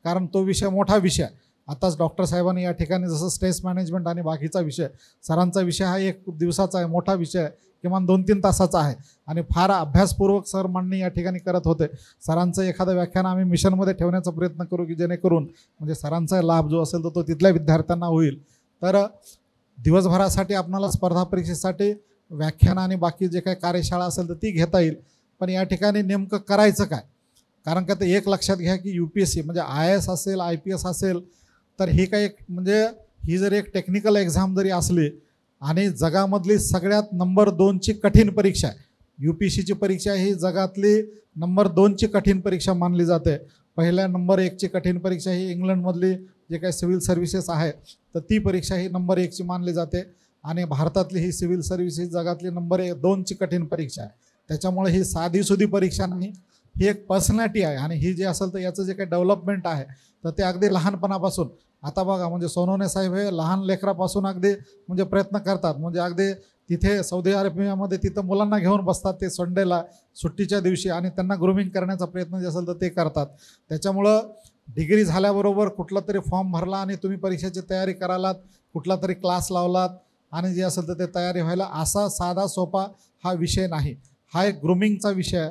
कारण तो विषय मोठा विषय आहे. आताच डॉक्टर साहेबांनी या ठिकाणी जसं स्ट्रेस मॅनेजमेंट आणि बाकीचा विषय, सरांचा विषय हा 1 दिवसाचा आहे, मोठा विषय आहे, किमान 2-3 तासाचा आहे आणि फार अभ्यासपूर्वक सर मांडणी या ठिकाणी करत होते. सरांचं एखादं व्याख्यान आम्ही मिशनमध्ये ठेवण्याचा प्रयत्न करू की जेणेकरून म्हणजे सरांचा लाभ जो असेल तर तो तिथल्या विद्यार्थ्यांना होईल. तर दिवसभरासाठी आपल्याला स्पर्धा परीक्षेसाठी व्याख्यान आणि बाकी जे काही कार्यशाळा असेल तर ती घेता येईल. पण या ठिकाणी नेमकं करायचं काय, कारण का ते एक लक्षात घ्या की UPSC म्हणजे IAS असेल, IPS असेल तर ही काही म्हणजे ही जर एक टेक्निकल एक्झाम जरी असली आणि जगामधली सगळ्यात नंबर 2ची कठीण परीक्षा आहे. UPSCची परीक्षा ही जगातली नंबर 2ची कठीण परीक्षा मानली जाते. पहिल्या नंबर 1ची कठीण परीक्षा ही इंग्लंडमधली जे काही सिव्हिल सर्व्हिसेस आहे तर ती परीक्षा ही नंबर 1ची मानली जाते. आणि भारतातली ही सिव्हिल सर्व्हिसेस जगातली नंबर 2ची कठीण परीक्षा आहे. त्याच्यामुळे ही साधीसुधी परीक्षा नाही, ही एक पर्सनॅलिटी आहे. आणि ही जे असेल तर याचं जे काही डेव्हलपमेंट आहे तर ते अगदी लहानपणापासून, आता बघा म्हणजे सोनवणे साहेब हे लहान लेकरापासून अगदी म्हणजे प्रयत्न करतात. म्हणजे अगदी तिथे सौदी अरेबियामध्ये तिथं मुलांना घेऊन बसतात ते संडेला सुट्टीच्या दिवशी आणि त्यांना ग्रूमिंग करण्याचा प्रयत्न जे असेल तर ते करतात. त्याच्यामुळं डिग्री झाल्याबरोबर कुठला तरी फॉर्म भरला आणि तुम्ही परीक्षेची तयारी करालात, कुठला तरी क्लास लावलात आणि जे असेल तर ते तयारी व्हायला असा साधा सोपा हा विषय नाही. हा एक ग्रूमिंगचा विषय आहे.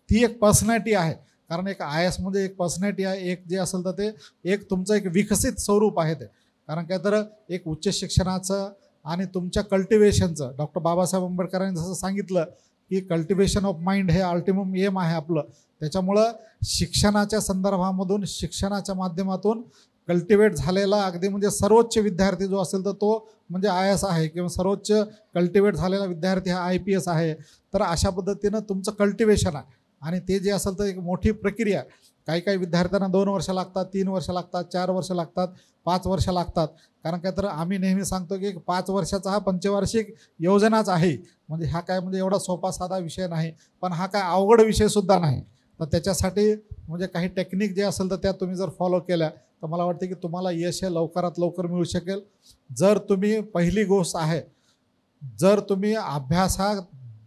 ती एक पर्सनॅलिटी आहे. कारण एक IAS म्हणजे एक पर्सनॅलिटी आहे. एक जे असेल तर ते एक तुमचं एक विकसित स्वरूप आहे ते. कारण काय तर एक उच्च शिक्षणाचं आणि तुमच्या कल्टिवेशनचं डॉक्टर बाबासाहेब आंबेडकरांनी जसं सांगितलं की कल्टिवेशन ऑफ माइंड हे अल्टिमम एम आहे आपलं. त्याच्यामुळं शिक्षणाच्या संदर्भामधून शिक्षणाच्या माध्यमातून कल्टिवेट झालेला अगदी म्हणजे सर्वोच्च विद्यार्थी जो असेल तर तो म्हणजे IAS आहे किंवा सर्वोच्च कल्टिवेट झालेला विद्यार्थी हा IPS आहे. तर अशा पद्धतीनं तुमचं कल्टिवेशन आहे आणि ते जे असेल तर एक मोठी प्रक्रिया. काही विद्यार्थ्यांना 2 वर्ष लागतात, 3 वर्ष लागतात, 4 वर्ष लागतात, 5 वर्ष लागतात. कारण काय तर आम्ही नेहमी सांगतो की 5 वर्षाचा हा पंचवार्षिक योजनाच आहे. म्हणजे हा काय म्हणजे एवढा सोपा साधा विषय नाही, पण हा काय अवघड विषयसुद्धा नाही. तर त्याच्यासाठी म्हणजे काही टेक्निक जे असेल तर त्या तुम्ही जर फॉलो केल्या तर मला वाटतं की तुम्हाला यश हे लवकरात लवकर मिळू शकेल. जर तुम्ही पहिली गोष्ट आहे, जर तुम्ही अभ्यासात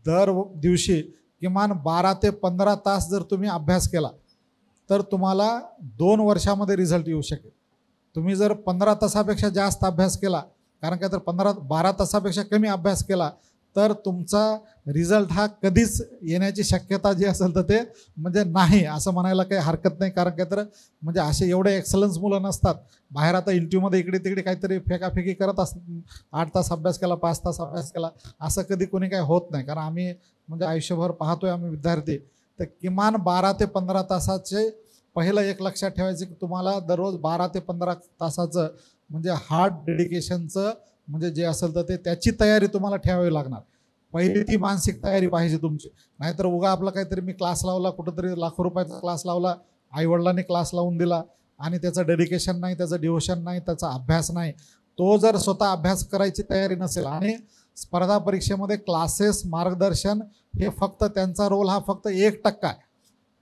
दर दिवशी किमान 12 ते 15 तास जर तुम्ही अभ्यास केला तर तुम्हाला 2 वर्षामध्ये रिझल्ट येऊ शकेल. तुम्ही जर 15 तासापेक्षा जास्त अभ्यास केला, कारण काय तर 12 तासापेक्षा कमी अभ्यास केला तर तुमचा रिझल्ट हा कधीच येण्याची शक्यता जी असेल तर ते म्हणजे नाही असं म्हणायला काही हरकत नाही. कारण काय तर म्हणजे असे एवढे एक्सलन्स मुलं नसतात. बाहेर आता इंटरव्ह्यूमध्ये इकडे तिकडे काहीतरी फेकाफेकी करत असतात. 8 तास अभ्यास केला, 5 तास अभ्यास केला, असं कधी कोणी काही होत नाही. कारण आम्ही म्हणजे आयुष्यभर पाहतोय आम्ही विद्यार्थी. तर किमान 12 ते 15 तासाचे पहिलं एक लक्षात ठेवायचं की तुम्हाला दररोज 12 ते 15 तासाचं म्हणजे हार्ड डेडिकेशनचं म्हणजे जे असेल तर ते त्याची तयारी तुम्हाला ठेवावी लागणार. पहिली ती मानसिक तयारी पाहिजे तुमची. नाहीतर उगा आपला काहीतरी मी क्लास लावला, कुठंतरी लाखो रुपयाचा क्लास लावला, आईवडिलांनी क्लास लावून दिला आणि त्याचं डेडिकेशन नाही, त्याचं डिव्होशन नाही, त्याचा अभ्यास नाही. तो जर स्वतः अभ्यास करायची तयारी नसेल आणि स्पर्धा परीक्षेमध्ये क्लासेस मार्गदर्शन हे फक्त त्यांचा रोल हा फक्त 1% आहे.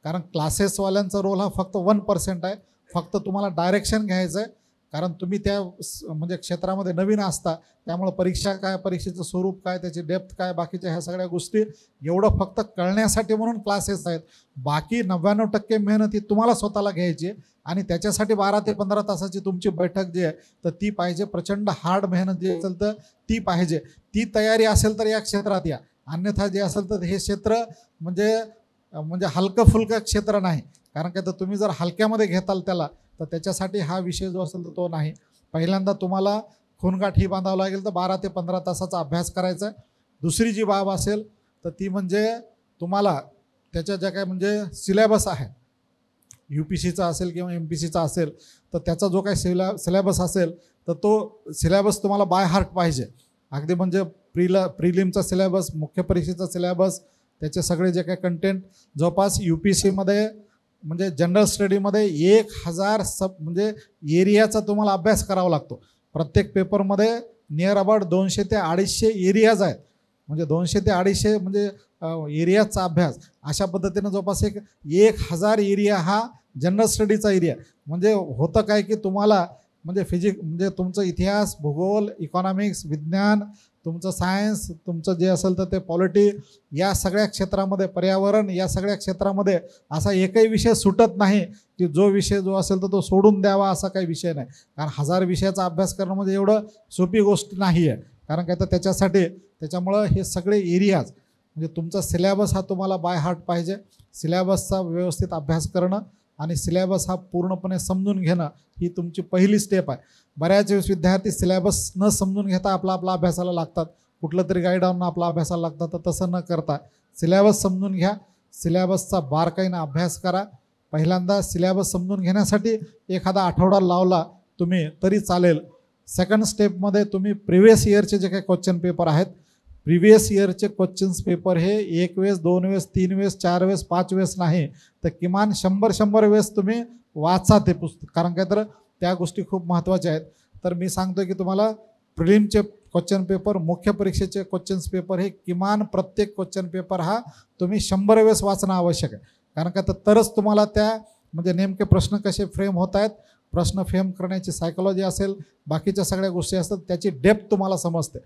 कारण क्लासेसवाल्यांचा रोल हा फक्त 1% आहे. फक्त तुम्हाला डायरेक्शन घ्यायचं आहे. कारण तुम्ही त्या म्हणजे क्षेत्रामध्ये नवीन असता, त्यामुळं परीक्षा काय, परीक्षेचं स्वरूप काय, त्याची डेप्थ काय, बाकीच्या ह्या सगळ्या गोष्टी एवढं फक्त कळण्यासाठी म्हणून क्लासेस आहेत. बाकी 99% मेहनत ही तुम्हाला स्वतःला घ्यायची आणि त्याच्यासाठी 12 ते 15 तासाची तुमची बैठक जी आहे तर ती पाहिजे. प्रचंड हार्ड मेहनत जी असेल तर ती पाहिजे. ती तयारी असेल तर या क्षेत्रात या. अन्यथा जे असेल तर हे क्षेत्र म्हणजे हलकं फुलकं क्षेत्र नाही. कारण काय तर तुम्ही जर हलक्यामध्ये घेताल त्याला तर त्याच्यासाठी हा विषय जो असेल तर तो नाही. पहिल्यांदा तुम्हाला खूनगाठी बांधावं लागेल तर 12 ते 15 तासाचा अभ्यास करायचा आहे. दुसरी जी बाब असेल तर ती म्हणजे तुम्हाला त्याच्या ज्या काय म्हणजे सिलेबस आहे, UPSCचा असेल किंवा MPSCचा असेल तर त्याचा जो काही सिलेबस असेल तर तो सिलेबस तुम्हाला बाय हार्ट पाहिजे. अगदी म्हणजे प्रिलिमचा सिलेबस, मुख्य परीक्षेचा सिलेबस, त्याचे सगळे जे काही कंटेंट जवळपास UPSCमध्ये म्हणजे जनरल स्टडीमध्ये 1000 म्हणजे एरियाचा तुम्हाला अभ्यास करावा लागतो. प्रत्येक पेपरमध्ये नियर अबाउट 200 ते 250 एरियाज आहेत. म्हणजे 200 ते 250 म्हणजे एरियाचा अभ्यास. अशा पद्धतीनं जवळपास 1000 एरिया हा जनरल स्टडीचा एरिया. म्हणजे होतं काय की तुम्हाला म्हणजे म्हणजे तुमचं इतिहास, भूगोल, इकॉनॉमिक्स, विज्ञान, तुमचं सायन्स, तुमचं जे असेल तर ते पॉलिटी, या सगळ्या क्षेत्रामध्ये, पर्यावरण, या सगळ्या क्षेत्रामध्ये असा एकही विषय सुटत नाही की जो विषय जो असेल तर तो सोडून द्यावा असा काही विषय नाही. कारण 1000 विषयाचा अभ्यास करणं म्हणजे एवढं सोपी गोष्ट नाही आहे. कारण काय तर त्याच्यामुळं हे सगळे एरियाज म्हणजे तुमचा सिलेबस हा तुम्हाला बाय हार्ट पाहिजे. सिलेबसचा व्यवस्थित अभ्यास करणं आणि सिलेबस हा पूर्णपणे समजून घेणं ही तुमची पहिली स्टेप आहे. बऱ्याच वेळेस विद्यार्थी सिलेबस न समजून घेता आपला अभ्यासाला लागतात, कुठलं तरी गाईड आणून आपला अभ्यासाला लागतात. तर तसं न करता सिलेबस समजून घ्या, सिलेबसचा बारकाईनं अभ्यास करा. पहिल्यांदा सिलेबस समजून घेण्यासाठी एखादा आठवडा लावला तुम्ही तरी चालेल. सेकंड स्टेपमध्ये तुम्ही प्रिव्हियस इयरचे जे काही क्वेश्चन पेपर आहेत, प्रिव्हियस इयरचे क्वेश्चन्स पेपर हे 1 वेळेस, 2 वेळेस, 3 वेळेस, 4 वेळेस, 5 वेळेस नाही तर किमान 100 वेळेस तुम्ही वाचा ते पुस्तक. कारण काय तर त्या गोष्टी खूप महत्त्वाच्या आहेत. तर मी सांगतो की तुम्हाला प्रिलिमचे क्वेश्चन पेपर, मुख्य परीक्षेचे क्वेश्चन्स पेपर हे किमान प्रत्येक क्वेश्चन पेपर हा तुम्ही 100 वेळेस वाचणं आवश्यक आहे. कारण काय तर तरच तुम्हाला त्या म्हणजे नेमके प्रश्न कसे फ्रेम होत आहेत, प्रश्न फ्रेम करण्याची सायकोलॉजी असेल, बाकीच्या सगळ्या गोष्टी असतात त्याची डेप्थ तुम्हाला समजते.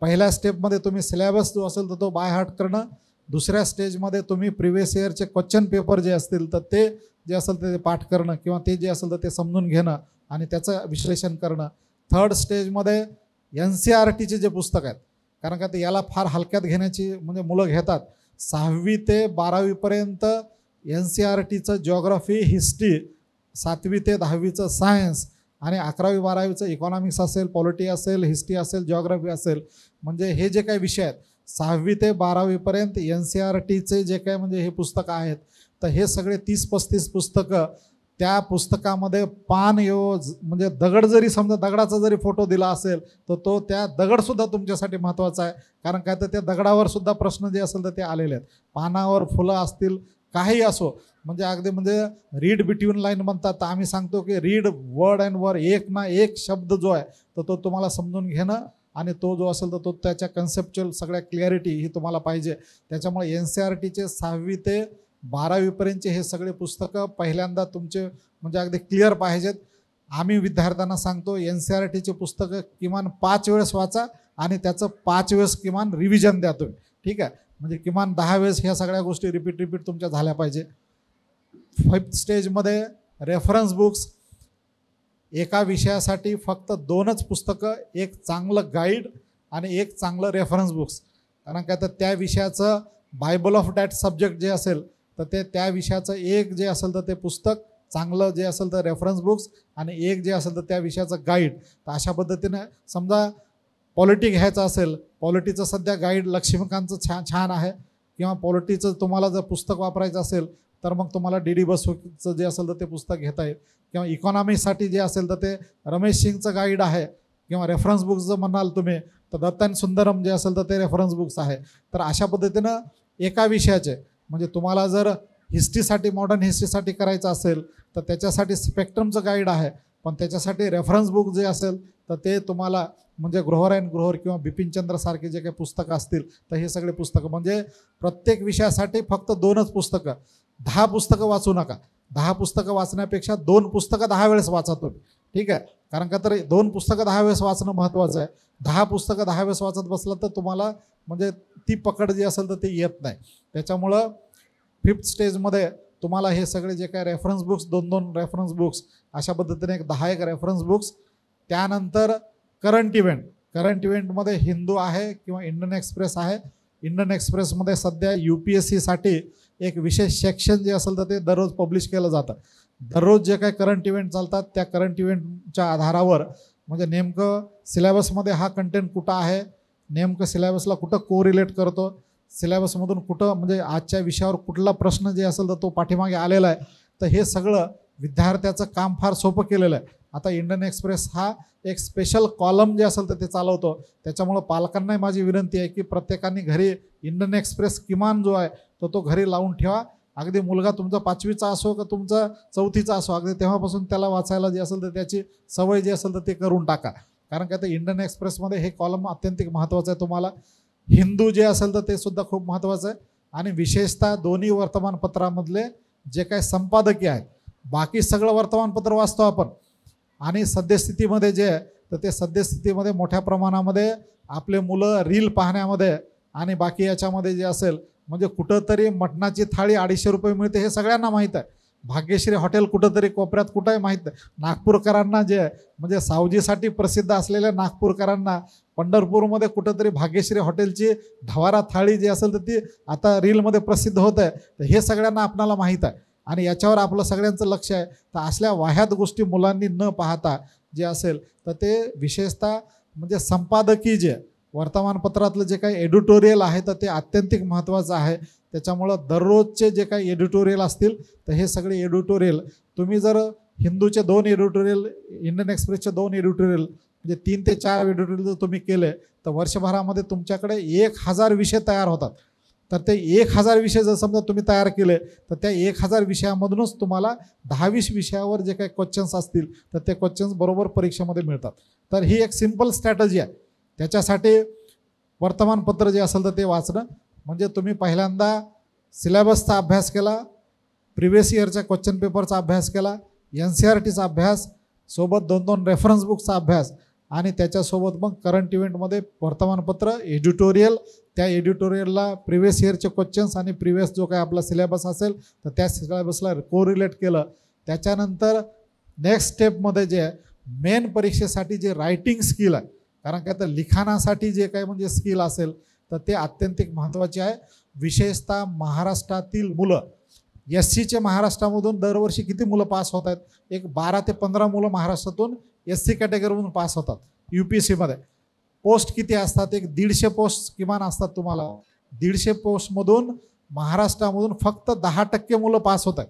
पहिल्या स्टेपमध्ये तुम्ही सिलेबस जो असेल तर तो बाय हार्ट करणं. दुसऱ्या स्टेजमध्ये तुम्ही प्रिव्हियस इयरचे क्वेश्चन पेपर जे असतील तर ते जे असेल ते पाठ करणं किंवा ते जे असेल तर ते समजून घेणं आणि त्याचं विश्लेषण करणं. थर्ड स्टेजमध्ये NCERTचे जे पुस्तक आहेत, कारण का ते याला फार हलक्यात घेण्याची म्हणजे मुलं घेतात. 6वी ते 12वीपर्यंत NCERTचं जिओग्राफी, हिस्ट्री, 7वी ते 10वीचं सायन्स आणि 11वी 12वीचं इकॉनॉमिक्स असेल, पॉलिटी असेल, हिस्ट्री असेल, जिओग्राफी असेल, म्हणजे हे जे काही विषय आहेत 6वी ते 12वीपर्यंत NCERTचे जे काय म्हणजे हे पुस्तकं आहेत, तर हे सगळे 30-35 पुस्तकं, त्या पुस्तकामध्ये पान म्हणजे दगड जरी समजा दगडाचा जरी फोटो दिला असेल तर तो त्या दगडसुद्धा तुमच्यासाठी महत्त्वाचा आहे. कारण काय तर त्या दगडावर सुद्धा प्रश्न जे असेल तर ते आलेले आहेत. पानावर फुलं असतील, काही असो, म्हणजे अगदी म्हणजे रीड बिटवीन लाईन म्हणतात, तर आम्ही सांगतो की रीड वर्ड अँड वर्ड, एक ना एक शब्द जो आहे तर तो तुम्हाला समजून घेणं आणि तो जो असेल तर तो त्याच्या कन्सेप्च्युअल सगळ्या क्लॅरिटी ही तुम्हाला पाहिजे. त्याच्यामुळे NCERTचे 6वी ते 12वीपर्यंतचे हे सगळे पुस्तकं पहिल्यांदा तुमचे म्हणजे अगदी क्लिअर पाहिजेत. आम्ही विद्यार्थ्यांना सांगतो NCERTचे पुस्तकं किमान 5 वेळेस वाचा आणि त्याचं 5 वेळेस किमान रिव्हिजन द्या तुम्ही. ठीक आहे, म्हणजे किमान 10 वेळेस ह्या सगळ्या गोष्टी रिपीट तुमच्या झाल्या पाहिजे. 5th स्टेजमध्ये रेफरन्स बुक्स, एका विषयासाठी फक्त 2च पुस्तकं, एक चांगलं गाईड आणि एक चांगलं रेफरन्स बुक्स. कारण काय तर त्या विषयाचं बायबल ऑफ दॅट सब्जेक्ट जे असेल तर ते त्या विषयाचं एक जे असेल तर ते पुस्तक चांगलं जे असेल तर रेफरन्स बुक्स आणि एक जे असेल तर त्या विषयाचं गाईड. तर अशा पद्धतीनं समजा पॉलिटी घ्यायचं असेल, पॉलिटीचं सध्या गाईड लक्ष्मीकांतचं छान आहे, किंवा पॉलिटीचं तुम्हाला जर पुस्तक वापरायचं असेल तर मग तुम्हाला DD बसवचं जे असेल तर ते पुस्तक घेता येईल. किंवा इकॉनॉमिक्ससाठी जे असेल तर ते रमेश सिंगचं गाईड आहे, किंवा रेफरन्स बुक्स जर म्हणाल तुम्ही तर दत्तान सुंदरम जे असेल तर ते रेफरन्स बुक्स आहे. तर अशा पद्धतीनं एका विषयाचे म्हणजे तुम्हाला जर हिस्ट्रीसाठी, मॉडर्न हिस्ट्रीसाठी करायचं असेल तर त्याच्यासाठी स्पेक्ट्रमचं गाईड आहे, पण त्याच्यासाठी रेफरन्स बुक जे असेल तर ते तुम्हाला म्हणजे ग्रोव्हर अँड ग्रोव्हर किंवा बिपिनचंद्र सारखे जे काही पुस्तकं असतील तर हे सगळे पुस्तकं, म्हणजे प्रत्येक विषयासाठी फक्त 2च पुस्तकं. 10 पुस्तकं वाचू नका. 10 पुस्तकं वाचण्यापेक्षा 2 पुस्तकं 10 वेळेस वाचा तुम्ही. ठीक आहे, कारण का तर 2 पुस्तकं 10 वेळेस वाचणं महत्त्वाचं आहे. 10 पुस्तकं 10 वेळेस वाचत बसलं तर तुम्हाला म्हणजे ती पकड जी असेल तर ते येत नाही. त्याच्यामुळं 5th स्टेजमध्ये तुम्हाला हे सगळे जे काय रेफरन्स बुक्स, 2 रेफरन्स बुक्स, अशा पद्धतीने एक 10 रेफरन्स बुक्स. त्यानंतर करंट इव्हेंटमध्ये हिंदू आहे किंवा इंडियन एक्सप्रेस आहे. इंडियन एक्सप्रेसमध्ये सध्या UPSCसाठी एक विशेष सेक्शन जे असेल तर ते दररोज पब्लिश केलं जातं. दररोज जे काही करंट इव्हेंट चालतात त्या करंट इव्हेंटच्या आधारावर म्हणजे नेमकं सिलेबसमध्ये हा कंटेंट कुठं आहे, नेमकं सिलेबसला कुठं कोरिलेट करतो, सिलेबसमधून कुठं म्हणजे आजच्या विषयावर कुठला प्रश्न जे असेल तर तो पाठीमागे आलेला आहे. तर हे सगळं विद्यार्थ्याचं काम फार सोपं केलेलं आहे. आता इंडियन एक्सप्रेस हा एक स्पेशल कॉलम जे असेल तर ते चालवतो. त्याच्यामुळं पालकांनाही माझी विनंती आहे की प्रत्येकाने घरी इंडियन एक्सप्रेस किमान जो आहे तो घरी लावून ठेवा. अगदी मुलगा तुमचा 5वीचा असो का तुमचा 4थीचा असो, अगदी तेव्हापासून त्याला वाचायला जे असेल तर त्याची सवय जी असेल तर ते करून टाका. कारण का तर इंडियन एक्सप्रेसमध्ये हे कॉलम अत्यंत महत्त्वाचं आहे. तुम्हाला हिंदू जे असेल तर ते सुद्धा खूप महत्त्वाचं आहे. आणि विशेषतः दोन्ही वर्तमानपत्रामधले जे काही संपादकीय आहेत, बाकी सगळं वर्तमानपत्र वाचतो आपण, आणि सद्यस्थितीमध्ये जे आहे तर ते सद्यस्थितीमध्ये मोठ्या प्रमाणामध्ये आपले मुलं रील पाहण्यामध्ये आणि बाकी याच्यामध्ये जे असेल म्हणजे कुठंतरी मटणाची थाळी 250 रुपये मिळते हे सगळ्यांना माहीत आहे. भाग्यश्री हॉटेल कुठंतरी कोपऱ्यात कुठंही माहीत नाही. नागपूरकरांना जे आहे म्हणजे सावजीसाठी प्रसिद्ध असलेल्या नागपूरकरांना पंढरपूरमध्ये कुठंतरी भाग्यश्री हॉटेलची ढवारा थाळी जी असेल तर ती आता रीलमध्ये प्रसिद्ध होत आहे. तर हे सगळ्यांना आपणाला माहीत आहे आणि याच्यावर आपलं सगळ्यांचं लक्ष आहे. तर असल्या वाह्यात गोष्टी मुलांनी न पाहता जे असेल तर ते विशेषतः म्हणजे संपादकीय जे वर्तमानपत्रातलं जे काही एडिटोरियल आहे तर ते अत्यंतिक महत्त्वाचं आहे. त्याच्यामुळं दररोजचे जे काही एडिटोरियल असतील तर हे सगळे एडिटोरियल तुम्ही जर हिंदूचे 2 एडिटोरियल, इंडियन एक्सप्रेसचे 2 एडिटोरियल म्हणजे 3 ते 4 एडिटोरियल जर तुम्ही केले तर वर्षभरामध्ये तुमच्याकडे 1000 विषय तयार होतात. तर ते 1000 विषय जर समजा तुम्ही तयार केले तर त्या 1000 विषयामधूनच तुम्हाला 10-20 विषयावर जे काही क्वेश्चन्स असतील तर ते क्वेश्चन्स बरोबर परीक्षेमध्ये मिळतात. तर ही एक सिंपल स्ट्रॅटजी आहे. त्याच्यासाठी वर्तमानपत्र जे असेल तर ते वाचणं म्हणजे तुम्ही पहिल्यांदा सिलेबसचा अभ्यास केला, प्रिव्हियस इयरच्या क्वेश्चन पेपरचा अभ्यास केला, NCERTचा अभ्यास, सोबत 2 रेफरन्स बुकचा अभ्यास आणि त्याच्यासोबत मग करंट इव्हेंटमध्ये वर्तमानपत्र, एडिटोरियल, त्या एडिटोरियलला प्रिव्हियस इयरचे क्वेश्चन्स आणि प्रिव्हियस जो काही आपला सिलेबस असेल तर त्या सिलेबसला कोरिलेट केलं. त्याच्यानंतर नेक्स्ट स्टेपमध्ये जे मेन परीक्षेसाठी जे रायटिंग स्किल आहे, कारण काय तर लिखाणासाठी जे काही म्हणजे स्किल असेल तर ते अत्यंतिक महत्त्वाचे आहे. विशेषतः महाराष्ट्रातील मुलं, SCचे महाराष्ट्रामधून दरवर्षी किती मुलं पास होत आहेत? एक 12 ते 15 मुलं महाराष्ट्रातून SC कॅटेगरीमधून पास होतात. UPSCमध्ये पोस्ट किती असतात? एक 150 पोस्ट किमान असतात तुम्हाला. 150 पोस्टमधून महाराष्ट्रामधून फक्त 10% मुलं पास होत आहेत.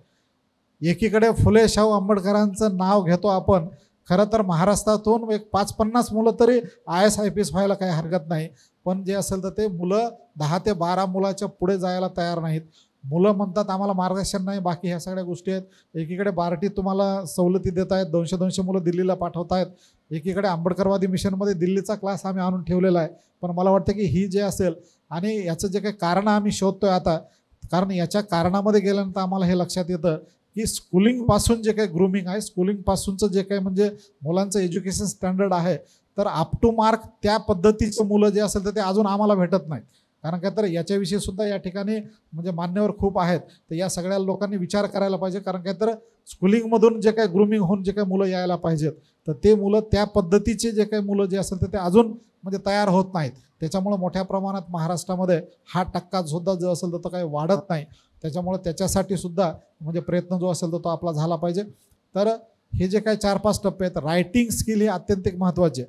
एकीकडे फुले शाहू आंबेडकरांचं नाव घेतो आपण, खरं तर महाराष्ट्रातून एक 5-50 मुलं तरी IAS IPS व्हायला काही हरकत नाही, पण जे असेल तर ते मुलं 10 ते 12 मुलाच्या पुढे जायला तयार नाहीत. मुलं म्हणतात आम्हाला मार्गदर्शन नाही, बाकी ह्या सगळ्या गोष्टी आहेत. एकीकडे बार्टी तुम्हाला सवलती देत आहेत, 200 मुलं दिल्लीला पाठवत आहेत. एकीकडे आंबेडकरवादी मिशनमध्ये दिल्लीचा क्लास आम्ही आणून ठेवलेला आहे. पण मला वाटतं की ही जे असेल आणि याचं जे काही कारण आम्ही शोधतोय आता, कारण याच्या कारणामध्ये गेल्यानंतर आम्हाला हे लक्षात येतं की स्कूलिंगपासून जे काही ग्रूमिंग आहे, स्कूलिंगपासूनचं जे काही म्हणजे मुलांचं एज्युकेशन स्टँडर्ड आहे, तर अप टू मार्क त्या पद्धतीचं मुलं जे असेल तर ते अजून आम्हाला भेटत नाहीत. कारण काय तर याच्याविषयी सुद्धा या ठिकाणी म्हणजे मान्यवर खूप आहेत. तर या सगळ्या लोकांनी विचार करायला पाहिजे. कारण काय तर स्कूलिंगमधून जे काही ग्रूमिंग होऊन जे काही मुलं यायला पाहिजेत, तर ते मुलं त्या पद्धतीचे जे काही मुलं जे असेल तर ते अजून म्हणजे तयार होत नाहीत. त्याच्यामुळं मोठ्या प्रमाणात महाराष्ट्रामध्ये हा टक्का सुद्धा जो असेल तर तो काही वाढत नाही. त्याच्यामुळं त्याच्यासाठी सुद्धा म्हणजे प्रयत्न जो असेल तर तो आपला झाला पाहिजे. तर हे जे काही 4-5 टप्पे आहेत, रायटिंग स्किल हे अत्यंतिक महत्त्वाचे.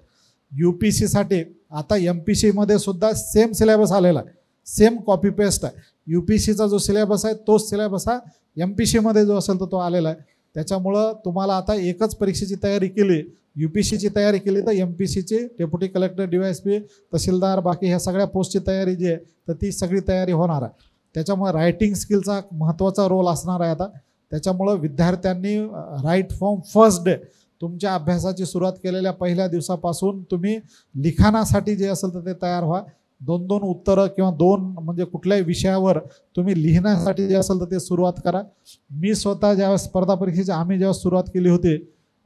UPSCसाठी आता MPSCमध्ये सुद्धा सेम सिलेबस आलेला आहे, सेम कॉपी पेस्ट आहे. UPSCचा जो सिलेबस आहे तोच सिलेबस हा MPSCमध्ये जो असेल तर तो आलेला आहे. त्याच्यामुळं तुम्हाला आता एकच परीक्षेची तयारी केली, UPSCची तयारी केली, तर MPSCची डेप्युटी कलेक्टर, DYSP, तहसीलदार, बाकी ह्या सगळ्या पोस्टची तयारी जी आहे तर ती सगळी तयारी होणार आहे. त्याच्यामुळे रायटिंग स्किलचा महत्त्वाचा रोल असणार आहे आता. त्याच्यामुळं विद्यार्थ्यांनी राईट फ्रॉम फर्स्ट डे तुमच्या अभ्यासाची सुरुवात केलेल्या पहिल्या दिवसापासून तुम्ही लिखाणासाठी जे असेल तर ते तयार व्हा. 2-2 उत्तरं किंवा 2 म्हणजे कुठल्याही विषयावर तुम्ही लिहिण्यासाठी जे असेल तर ते सुरुवात करा. मी स्वतः ज्यावेळेस स्पर्धा परीक्षेची आम्ही जेव्हा सुरुवात केली होती,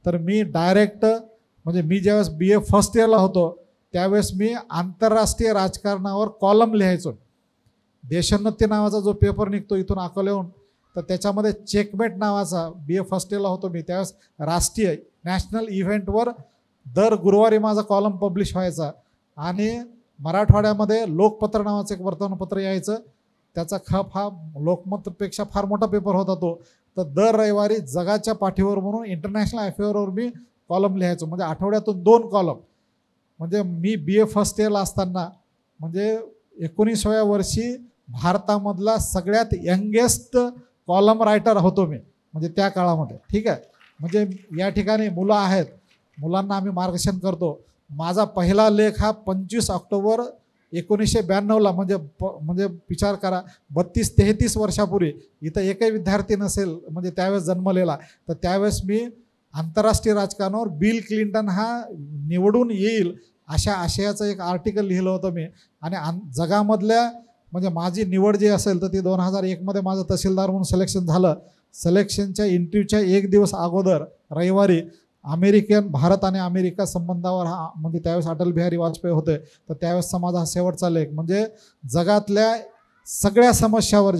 तर मी डायरेक्ट म्हणजे मी ज्यावेळेस BA फर्स्ट इयरला होतो त्यावेळेस मी आंतरराष्ट्रीय राजकारणावर कॉलम लिहायचो. देशोन्नती नावाचा जो पेपर निघतो इथून अकोल्याहून, तर त्याच्यामध्ये चेकमेट नावाचा BA फर्स्ट इयरला होतो मी त्यावेळेस राष्ट्रीय नॅशनल इव्हेंटवर दर गुरुवारी माझा कॉलम पब्लिश व्हायचा. आणि मराठवाड्यामध्ये लोकपत्र नावाचं एक वर्तमानपत्र यायचं, त्याचा खप हा लोकमतपेक्षा फार मोठा पेपर होता तो. तर दर रविवारी जगाच्या पाठीवर म्हणून इंटरनॅशनल अफेअरवर मी कॉलम लिहायचो, म्हणजे आठवड्यातून 2 कॉलम. म्हणजे मी BA फर्स्ट इयरला असताना म्हणजे 19व्या वर्षी भारतामधला सगळ्यात यंगेस्ट कॉलम रायटर होतो मी, म्हणजे त्या काळामध्ये. ठीक आहे, म्हणजे या ठिकाणी मुलं आहेत, मुलांना आम्ही मार्गदर्शन करतो. माझा पहिला लेख हा 25 ऑक्टोबर 1992ला म्हणजे विचार करा 32-33 वर्षापूर्वी इथं एकही विद्यार्थी नसेल म्हणजे त्यावेळेस जन्मलेला. तर त्यावेळेस मी आंतरराष्ट्रीय राजकारणावर बिल क्लिंटन हा निवडून येईल अशा आशयाचं एक आर्टिकल लिहिलं होतं मी. आणि जगामधल्या म्हणजे माझी निवड जी असेल तर ती 2001मध्ये माझं तहसीलदार म्हणून सिलेक्शन झालं. सिलेक्शनच्या इंटरव्ह्यूच्या 1 दिवस अगोदर रविवारी भारत आणि अमेरिका संबंधावर हा म्हणजे त्यावेळेस अटल बिहारी वाजपेयी होते, तर त्यावेळेसचा माझा हा शेवटचा लेख. म्हणजे जगातल्या सगळ्या समस्यावर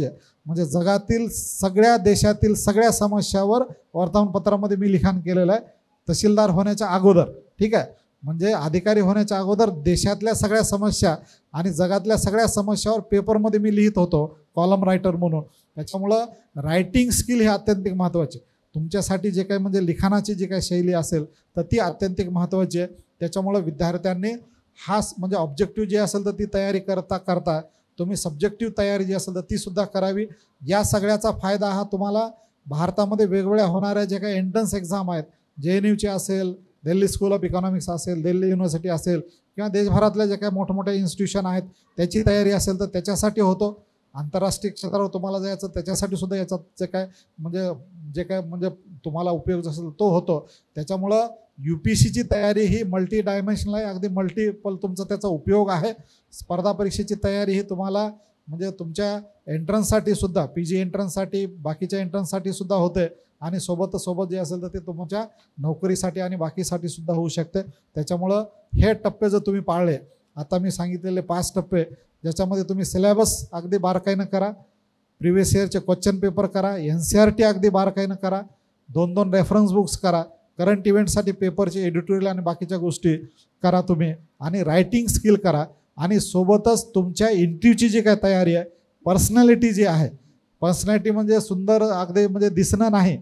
म्हणजे जगातील सगळ्या देशातील सगळ्या समस्यावर वर्तमानपत्रामध्ये मी लिखाण केलेलं आहे तहसीलदार होण्याच्या अगोदर. ठीक आहे, म्हणजे अधिकारी होण्याच्या अगोदर देशातल्या सगळ्या समस्या आणि जगातल्या सगळ्या समस्यावर पेपरमध्ये मी लिहित होतो कॉलम रायटर म्हणून. त्याच्यामुळं रायटिंग स्किल हे अत्यंतिक महत्त्वाचे. तुमच्यासाठी जे काही म्हणजे लिखाणाची जी काही शैली असेल तर ती अत्यंतिक महत्त्वाची आहे. त्याच्यामुळं विद्यार्थ्यांनी हा म्हणजे ऑब्जेक्टिव्ह जे असेल तर ती तयारी करता तुम्ही सब्जेक्टिव्ह तयारी जी असेल तर ती सुद्धा करावी. या सगळ्याचा फायदा हा तुम्हाला भारतामध्ये वेगवेगळ्या होणाऱ्या जे काही एंट्रन्स एक्झाम आहेत, JNUचे असेल, दिल्ली स्कूल ऑफ इकॉनॉमिक्स असेल, दिल्ली युनिव्हर्सिटी असेल किंवा देशभरातल्या जे काही मोठमोठे इन्स्टिट्यूशन आहेत त्याची तयारी असेल तर त्याच्यासाठी होतो. आंतरराष्ट्रीय क्षेत्रावर तुम्हाला जायचं त्याच्यासाठी सुद्धा याचा जे काय म्हणजे तुम्हाला उपयोग असेल तो होतो. त्याच्यामुळं UPSCची तयारी ही मल्टी डायमेन्शनल आहे, अगदी मल्टिपल तुमचा त्याचा उपयोग आहे. स्पर्धा परीक्षेची तयारी ही तुम्हाला म्हणजे तुमच्या एंट्रन्ससाठी सुद्धा PG एंट्रन्ससाठी बाकीच्या एंट्रन्ससाठी सुद्धा होते आणि सोबत जे असेल तर ते तुमच्या नोकरीसाठी आणि बाकीसाठी सुद्धा होऊ शकते. त्याच्यामुळं हे टप्पे जर तुम्ही पाळले, आता मी सांगितलेले 5 टप्पे, ज्याच्यामध्ये तुम्ही सिलेबस अगदी बारकाईनं करा, प्रिव्हियस इयरचे क्वेश्चन पेपर करा, NCERT अगदी बारकाईनं करा, 2-2 रेफरन्स बुक्स करा, करंट इव्हेंटसाठी पेपरचे एडिटोरियल आणि बाकीच्या गोष्टी करा तुम्ही, आणि रायटिंग स्किल करा, आणि सोबतच तुमच्या इंटरव्ह्यूची जी काय तयारी आहे, पर्सनॅलिटी जी आहे, पर्सनॅलिटी म्हणजे सुंदर अगदी म्हणजे दिसणं नाही,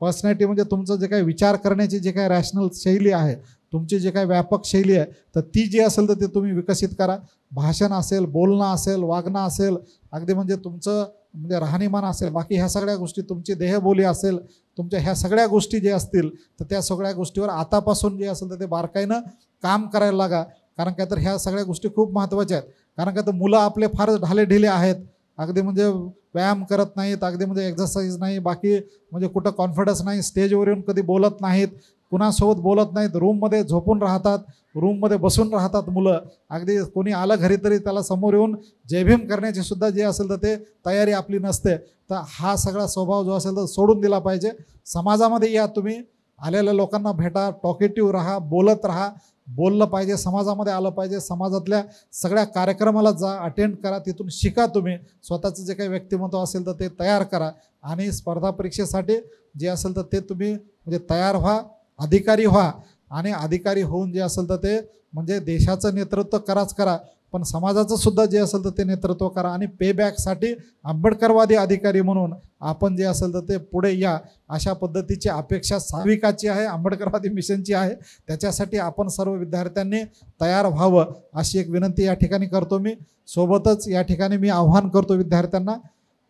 पर्सनॅलिटी म्हणजे तुमचं जे काही विचार करण्याची जे काही रॅशनल शैली आहे, तुमची जे काही व्यापक शैली आहे, तर ती जी असेल तर ते तुम्ही विकसित करा. भाषण असेल, बोलणं असेल, वागणं असेल, अगदी म्हणजे तुमचं म्हणजे राहणीमान असेल, बाकी ह्या सगळ्या गोष्टी, तुमची देहबोली असेल, तुमच्या ह्या सगळ्या गोष्टी जे असतील तर त्या सगळ्या गोष्टीवर आतापासून जे असेल तर ते बारकाईनं काम करायला लागा. कारण काय तर ह्या सगळ्या गोष्टी खूप महत्त्वाच्या आहेत. कारण काय तर मुलं आपले फार ढालेढिले आहेत, अगदी म्हणजे व्यायाम करत नाहीत, अगदी म्हणजे एक्झरसाईज नाही, बाकी म्हणजे कुठं कॉन्फिडन्स नाही, स्टेजवर येऊन कधी बोलत नाहीत, कुणासोबत बोलत नाहीत, रूममध्ये झोपून राहतात, रूममध्ये बसून राहतात मुलं, अगदी कोणी आलं घरी तरी त्याला समोर येऊन जयभीम करण्याची सुद्धा जे असेल तर ते तयारी आपली नसते. तर हा सगळा स्वभाव जो असेल तर सोडून दिला पाहिजे. समाजामध्ये या, तुम्ही आलेल्या लोकांना भेटा, टॉकेटिव्ह राहा, बोलत राहा, बोललं पाहिजे, समाजामध्ये आलं पाहिजे, समाजातल्या सगळ्या कार्यक्रमाला जा, अटेंड करा, तिथून शिका, तुम्ही स्वतःचं जे काही व्यक्तिमत्व असेल तर ते तयार करा, आणि स्पर्धा परीक्षेसाठी जे असेल तर ते तुम्ही म्हणजे तयार व्हा, अधिकारी व्हा, आणि अधिकारी होऊन जे असेल तर ते म्हणजे देशाचं नेतृत्व करा, पण समाजाचं सुद्धा जे असेल तर ते नेतृत्व करा. आणि पेबॅकसाठी आंबेडकरवादी अधिकारी म्हणून आपण जे असेल तर ते पुढे या, अशा पद्धतीची अपेक्षा साविकाची आहे, आंबेडकरवादी मिशनची आहे. त्याच्यासाठी आपण सर्व विद्यार्थ्यांनी तयार व्हावं अशी एक विनंती या ठिकाणी करतो मी. सोबतच या ठिकाणी मी आव्हान करतो विद्यार्थ्यांना,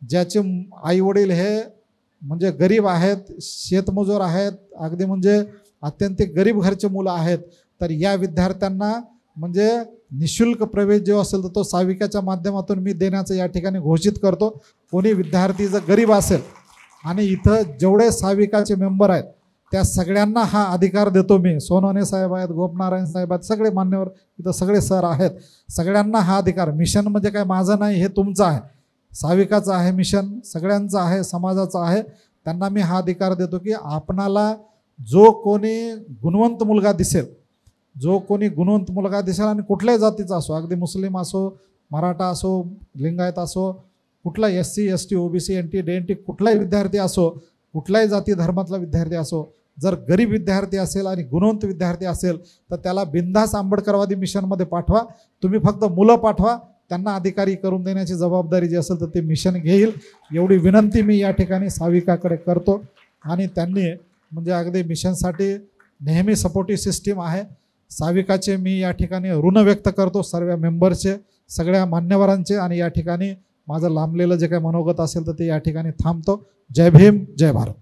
ज्याचे आईवडील हे म्हणजे गरीब आहेत, शेतमजूर आहेत, अगदी म्हणजे अत्यंत गरीब घरचे मुलं आहेत, तर या विद्यार्थ्यांना म्हणजे निशुल्क प्रवेश जो असेल तर तो साविकाच्या माध्यमातून मी देण्याचं या ठिकाणी घोषित करतो. कोणी विद्यार्थी जर गरीब असेल, आणि इथं जेवढे साविकाचे मेंबर आहेत त्या सगळ्यांना हा अधिकार देतो मी. सोनवणे साहेब आहेत, गोपनारायण साहेब आहेत, सगळे मान्यवर इथं सगळे सर आहेत, सगळ्यांना हा अधिकार. मिशन म्हणजे काय माझं नाही, हे तुमचं आहे, साविकाचं आहे मिशन, सगळ्यांचं आहे, समाजाचं आहे. त्यांना मी हा अधिकार देतो की आपणाला जो कोणी गुणवंत मुलगा दिसेल, जो कोणी गुणवंत मुलगा दिसेल, आणि कुठल्याही जातीचा असो, अगदी मुस्लिम असो, मराठा असो, लिंगायत असो, कुठला SC ST OBC NT DNT कुठलाही विद्यार्थी असो, कुठल्याही जाती धर्मातला विद्यार्थी असो, जर गरीब विद्यार्थी असेल आणि गुणवंत विद्यार्थी असेल तर त्याला बिनधास्त आंबेडकरवादी मिशनमध्ये पाठवा. तुम्ही फक्त मुलं पाठवा, त्यांना अधिकारी करून देण्याची जबाबदारी जी असेल तर ते मिशन घेईल, एवढी विनंती मी या ठिकाणी साविकाकडे करतो. आणि त्यांनी म्हणजे अगदी मिशनसाठी नेहमी सपोर्टिव्ह सिस्टीम आहे. साविकाचे मी या ठिकाणी ऋण व्यक्त करतो, सर्व मेंबरचे, सगळ्या मान्यवरांचे. आणि या ठिकाणी माझं लांबलेलं जे काही मनोगत असेल तर ते या ठिकाणी थांबतो. जय भीम, जय भारत.